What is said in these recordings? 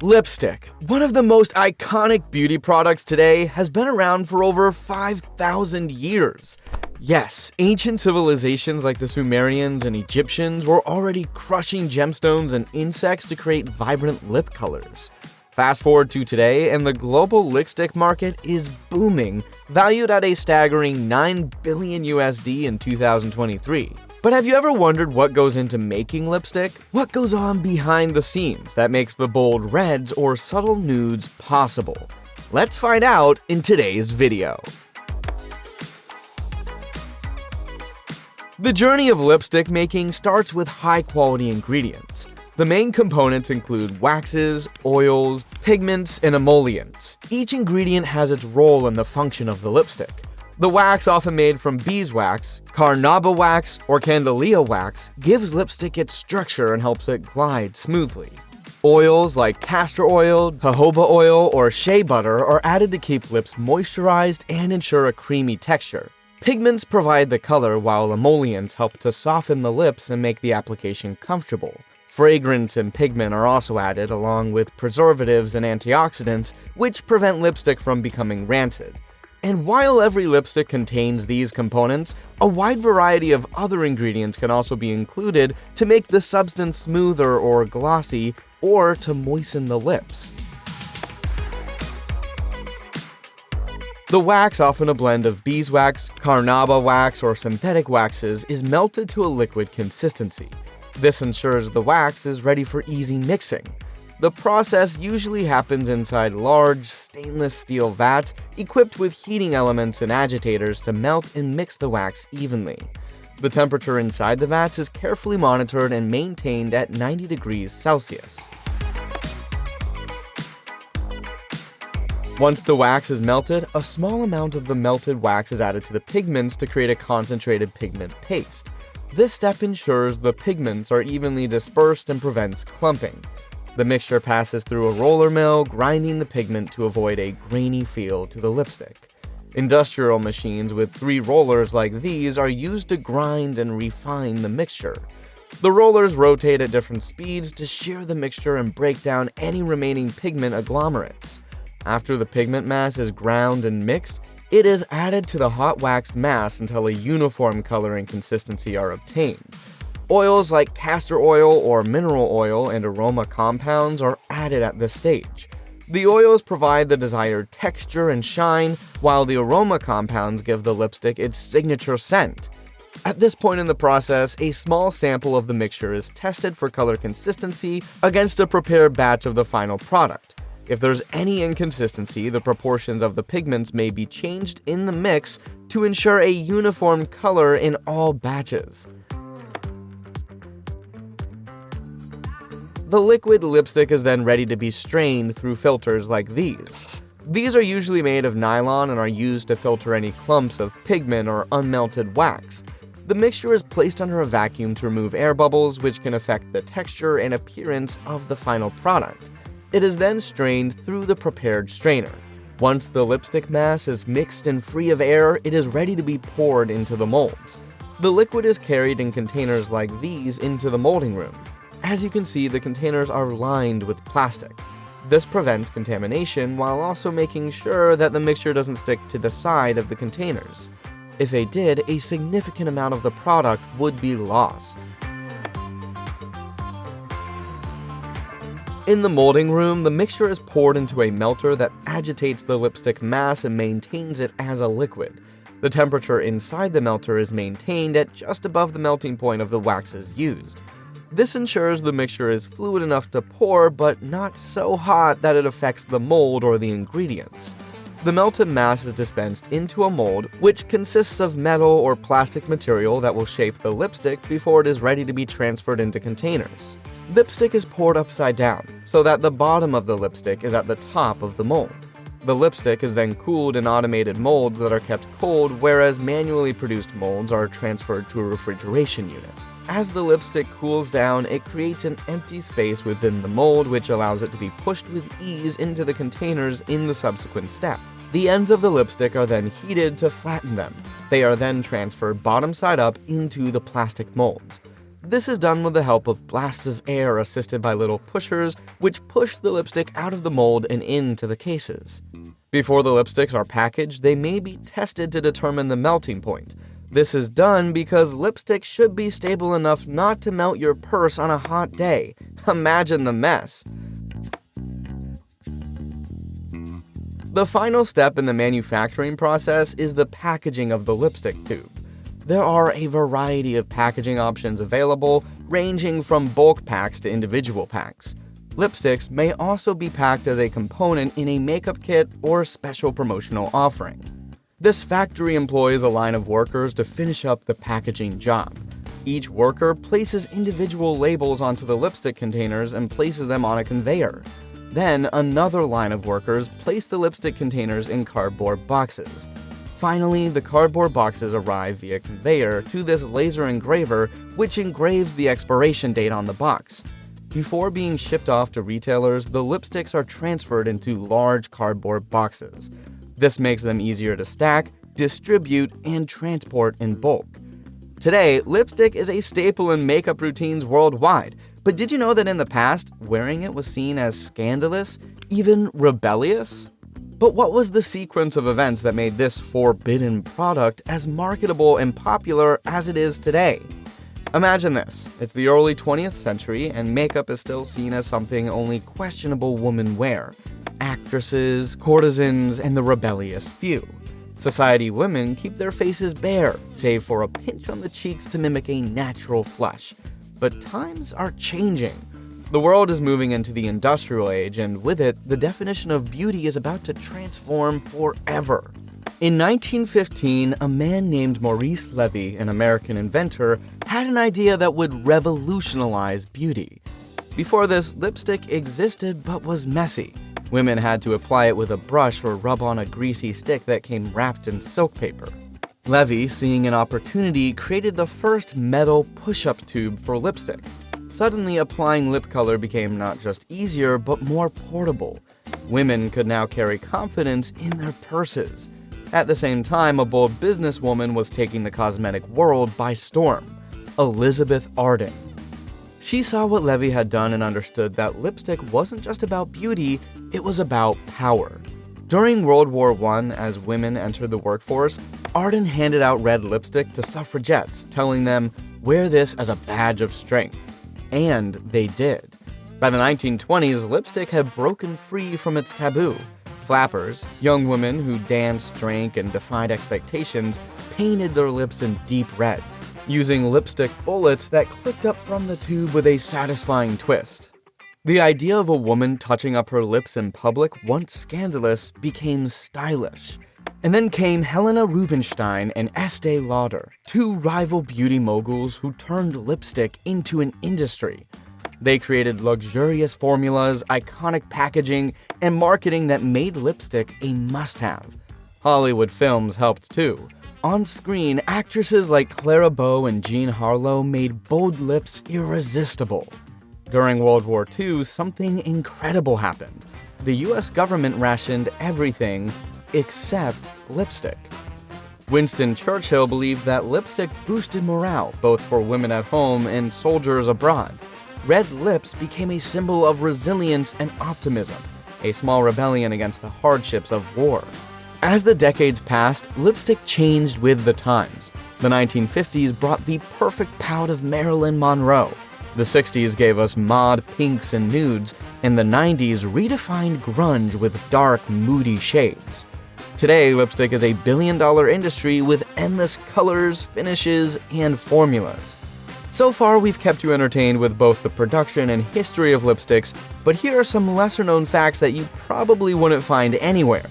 Lipstick, one of the most iconic beauty products today, has been around for over 5,000 years. Yes, ancient civilizations like the Sumerians and Egyptians were already crushing gemstones and insects to create vibrant lip colors. Fast forward to today, and the global lipstick market is booming, valued at a staggering $9 billion USD in 2023. But have you ever wondered what goes into making lipstick? What goes on behind the scenes that makes the bold reds or subtle nudes possible? Let's find out in today's video. The journey of lipstick making starts with high-quality ingredients. The main components include waxes, oils, pigments, and emollients. Each ingredient has its role in the function of the lipstick. The wax, often made from beeswax, carnauba wax, or candelia wax, gives lipstick its structure and helps it glide smoothly. Oils like castor oil, jojoba oil, or shea butter are added to keep lips moisturized and ensure a creamy texture. Pigments provide the color, while emollients help to soften the lips and make the application comfortable. Fragrance and pigment are also added, along with preservatives and antioxidants, which prevent lipstick from becoming rancid. And while every lipstick contains these components, a wide variety of other ingredients can also be included to make the substance smoother or glossy, or to moisten the lips. The wax, often a blend of beeswax, carnauba wax, or synthetic waxes, is melted to a liquid consistency. This ensures the wax is ready for easy mixing. The process usually happens inside large, stainless steel vats equipped with heating elements and agitators to melt and mix the wax evenly. The temperature inside the vats is carefully monitored and maintained at 90 degrees Celsius. Once the wax is melted, a small amount of the melted wax is added to the pigments to create a concentrated pigment paste. This step ensures the pigments are evenly dispersed and prevents clumping. The mixture passes through a roller mill, grinding the pigment to avoid a grainy feel to the lipstick. Industrial machines with 3 rollers like these are used to grind and refine the mixture. The rollers rotate at different speeds to shear the mixture and break down any remaining pigment agglomerates. After the pigment mass is ground and mixed, it is added to the hot wax mass until a uniform color and consistency are obtained. Oils like castor oil or mineral oil and aroma compounds are added at this stage. The oils provide the desired texture and shine, while the aroma compounds give the lipstick its signature scent. At this point in the process, a small sample of the mixture is tested for color consistency against a prepared batch of the final product. If there's any inconsistency, the proportions of the pigments may be changed in the mix to ensure a uniform color in all batches. The liquid lipstick is then ready to be strained through filters like these. These are usually made of nylon and are used to filter any clumps of pigment or unmelted wax. The mixture is placed under a vacuum to remove air bubbles, which can affect the texture and appearance of the final product. It is then strained through the prepared strainer. Once the lipstick mass is mixed and free of air, it is ready to be poured into the molds. The liquid is carried in containers like these into the molding room. As you can see, the containers are lined with plastic. This prevents contamination while also making sure that the mixture doesn't stick to the side of the containers. If it did, a significant amount of the product would be lost. In the molding room, the mixture is poured into a melter that agitates the lipstick mass and maintains it as a liquid. The temperature inside the melter is maintained at just above the melting point of the waxes used. This ensures the mixture is fluid enough to pour, but not so hot that it affects the mold or the ingredients. The melted mass is dispensed into a mold, which consists of metal or plastic material that will shape the lipstick before it is ready to be transferred into containers. Lipstick is poured upside down, so that the bottom of the lipstick is at the top of the mold. The lipstick is then cooled in automated molds that are kept cold, whereas manually produced molds are transferred to a refrigeration unit. As the lipstick cools down, it creates an empty space within the mold, which allows it to be pushed with ease into the containers in the subsequent step. The ends of the lipstick are then heated to flatten them. They are then transferred bottom side up into the plastic molds. This is done with the help of blasts of air assisted by little pushers, which push the lipstick out of the mold and into the cases. Before the lipsticks are packaged, they may be tested to determine the melting point. This is done because lipstick should be stable enough not to melt your purse on a hot day. Imagine the mess. The final step in the manufacturing process is the packaging of the lipstick tube. There are a variety of packaging options available, ranging from bulk packs to individual packs. Lipsticks may also be packed as a component in a makeup kit or special promotional offering. This factory employs a line of workers to finish up the packaging job. Each worker places individual labels onto the lipstick containers and places them on a conveyor. Then, another line of workers place the lipstick containers in cardboard boxes. Finally, the cardboard boxes arrive via conveyor to this laser engraver, which engraves the expiration date on the box. Before being shipped off to retailers, the lipsticks are transferred into large cardboard boxes. This makes them easier to stack, distribute, and transport in bulk. Today, lipstick is a staple in makeup routines worldwide, but did you know that in the past, wearing it was seen as scandalous, even rebellious? But what was the sequence of events that made this forbidden product as marketable and popular as it is today? Imagine this. It's the early 20th century, and makeup is still seen as something only questionable women wear. Actresses, courtesans, and the rebellious few. Society women keep their faces bare, save for a pinch on the cheeks to mimic a natural flush. But times are changing. The world is moving into the industrial age, and with it, the definition of beauty is about to transform forever. In 1915, a man named Maurice Levy, an American inventor, had an idea that would revolutionize beauty. Before this, lipstick existed but was messy. Women had to apply it with a brush or rub on a greasy stick that came wrapped in silk paper. Levy, seeing an opportunity, created the first metal push-up tube for lipstick. Suddenly, applying lip color became not just easier, but more portable. Women could now carry confidence in their purses. At the same time, a bold businesswoman was taking the cosmetic world by storm: Elizabeth Arden. She saw what Levy had done and understood that lipstick wasn't just about beauty, it was about power. During World War I, as women entered the workforce, Arden handed out red lipstick to suffragettes, telling them, "Wear this as a badge of strength." And they did. By the 1920s, lipstick had broken free from its taboo. Flappers, young women who danced, drank, and defied expectations, painted their lips in deep reds, using lipstick bullets that clicked up from the tube with a satisfying twist. The idea of a woman touching up her lips in public, once scandalous, became stylish. And then came Helena Rubinstein and Estee Lauder, two rival beauty moguls who turned lipstick into an industry. They created luxurious formulas, iconic packaging, and marketing that made lipstick a must-have. Hollywood films helped too. On screen, actresses like Clara Bow and Jean Harlow made bold lips irresistible. During World War II, something incredible happened. The US government rationed everything except lipstick. Winston Churchill believed that lipstick boosted morale, both for women at home and soldiers abroad. Red lips became a symbol of resilience and optimism, a small rebellion against the hardships of war. As the decades passed, lipstick changed with the times. The 1950s brought the perfect pout of Marilyn Monroe. The 60s gave us mauve pinks and nudes, and the 90s redefined grunge with dark, moody shades. Today, lipstick is a billion-dollar industry with endless colors, finishes, and formulas. So far, we've kept you entertained with both the production and history of lipsticks, but here are some lesser-known facts that you probably wouldn't find anywhere.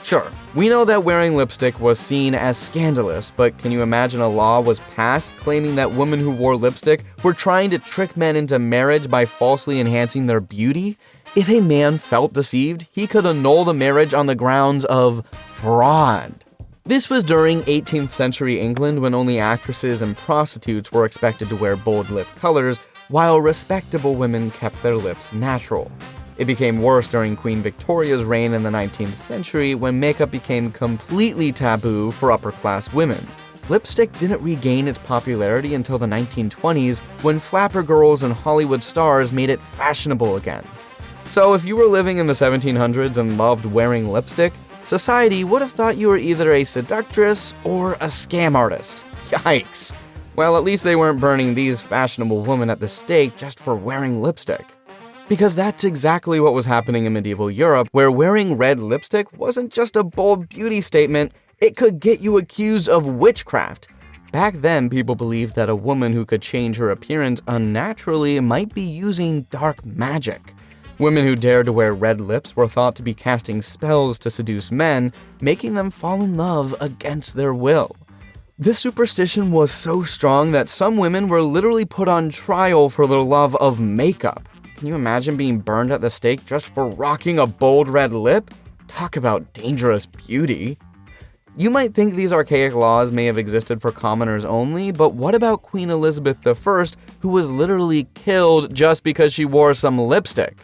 Sure, we know that wearing lipstick was seen as scandalous, but can you imagine a law was passed claiming that women who wore lipstick were trying to trick men into marriage by falsely enhancing their beauty? If a man felt deceived, he could annul the marriage on the grounds of fraud. This was during 18th century England, when only actresses and prostitutes were expected to wear bold lip colors, while respectable women kept their lips natural. It became worse during Queen Victoria's reign in the 19th century, when makeup became completely taboo for upper-class women. lipstick didn't regain its popularity until the 1920s when flapper girls and Hollywood stars made it fashionable again. So if you were living in the 1700s and loved wearing lipstick, society would have thought you were either a seductress or a scam artist. Yikes! Well, at least they weren't burning these fashionable women at the stake just for wearing lipstick. Because that's exactly what was happening in medieval Europe, where wearing red lipstick wasn't just a bold beauty statement, it could get you accused of witchcraft. Back then, people believed that a woman who could change her appearance unnaturally might be using dark magic. Women who dared to wear red lips were thought to be casting spells to seduce men, making them fall in love against their will. This superstition was so strong that some women were literally put on trial for their love of makeup. Can you imagine being burned at the stake just for rocking a bold red lip? Talk about dangerous beauty. You might think these archaic laws may have existed for commoners only, but what about Queen Elizabeth I, who was literally killed just because she wore some lipstick?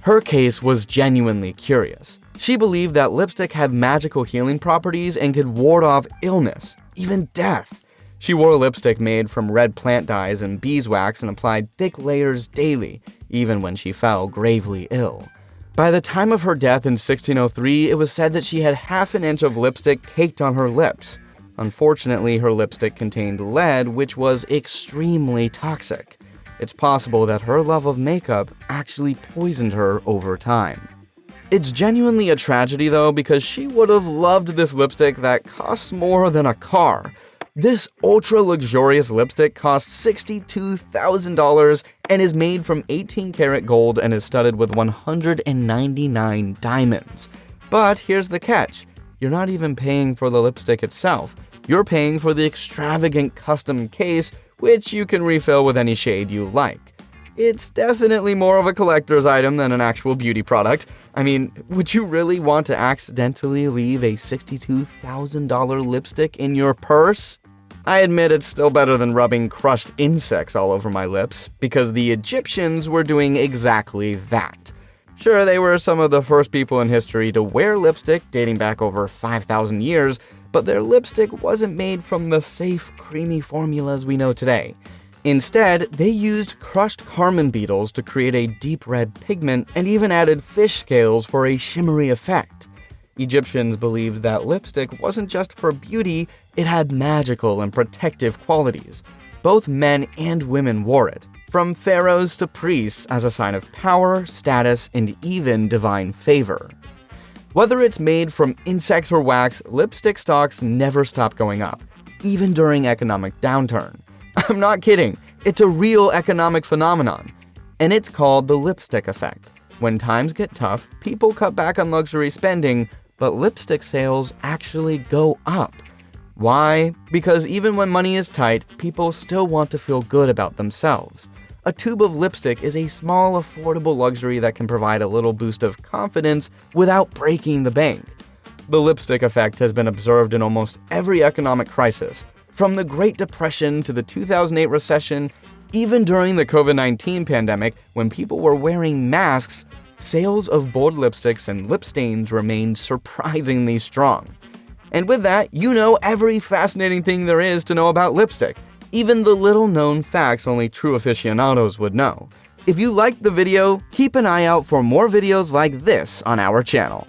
Her case was genuinely curious. She believed that lipstick had magical healing properties and could ward off illness, even death. She wore lipstick made from red plant dyes and beeswax and applied thick layers daily, even when she fell gravely ill. By the time of her death in 1603, it was said that she had half an inch of lipstick caked on her lips. Unfortunately, her lipstick contained lead, which was extremely toxic. It's possible that her love of makeup actually poisoned her over time. It's genuinely a tragedy though, because she would have loved this lipstick that costs more than a car. This ultra-luxurious lipstick costs $62,000 and is made from 18-karat gold and is studded with 199 diamonds. But here's the catch. You're not even paying for the lipstick itself. You're paying for the extravagant custom case, which you can refill with any shade you like. It's definitely more of a collector's item than an actual beauty product. I mean, would you really want to accidentally leave a $62,000 lipstick in your purse? I admit it's still better than rubbing crushed insects all over my lips, because the Egyptians were doing exactly that. Sure, they were some of the first people in history to wear lipstick, dating back over 5,000 years, but their lipstick wasn't made from the safe, creamy formulas we know today. Instead, they used crushed carmine beetles to create a deep red pigment and even added fish scales for a shimmery effect. Egyptians believed that lipstick wasn't just for beauty, it had magical and protective qualities. Both men and women wore it, from pharaohs to priests, as a sign of power, status, and even divine favor. Whether it's made from insects or wax, lipstick stocks never stop going up, even during economic downturn. I'm not kidding, it's a real economic phenomenon, and it's called the lipstick effect. When times get tough, people cut back on luxury spending, but lipstick sales actually go up. Why? Because even when money is tight, people still want to feel good about themselves. A tube of lipstick is a small, affordable luxury that can provide a little boost of confidence without breaking the bank. The lipstick effect has been observed in almost every economic crisis, from the Great Depression to the 2008 recession. Even during the COVID-19 pandemic, when people were wearing masks, sales of bold lipsticks and lip stains remained surprisingly strong. And with that, you know every fascinating thing there is to know about lipstick, even the little-known facts only true aficionados would know. If you liked the video, keep an eye out for more videos like this on our channel.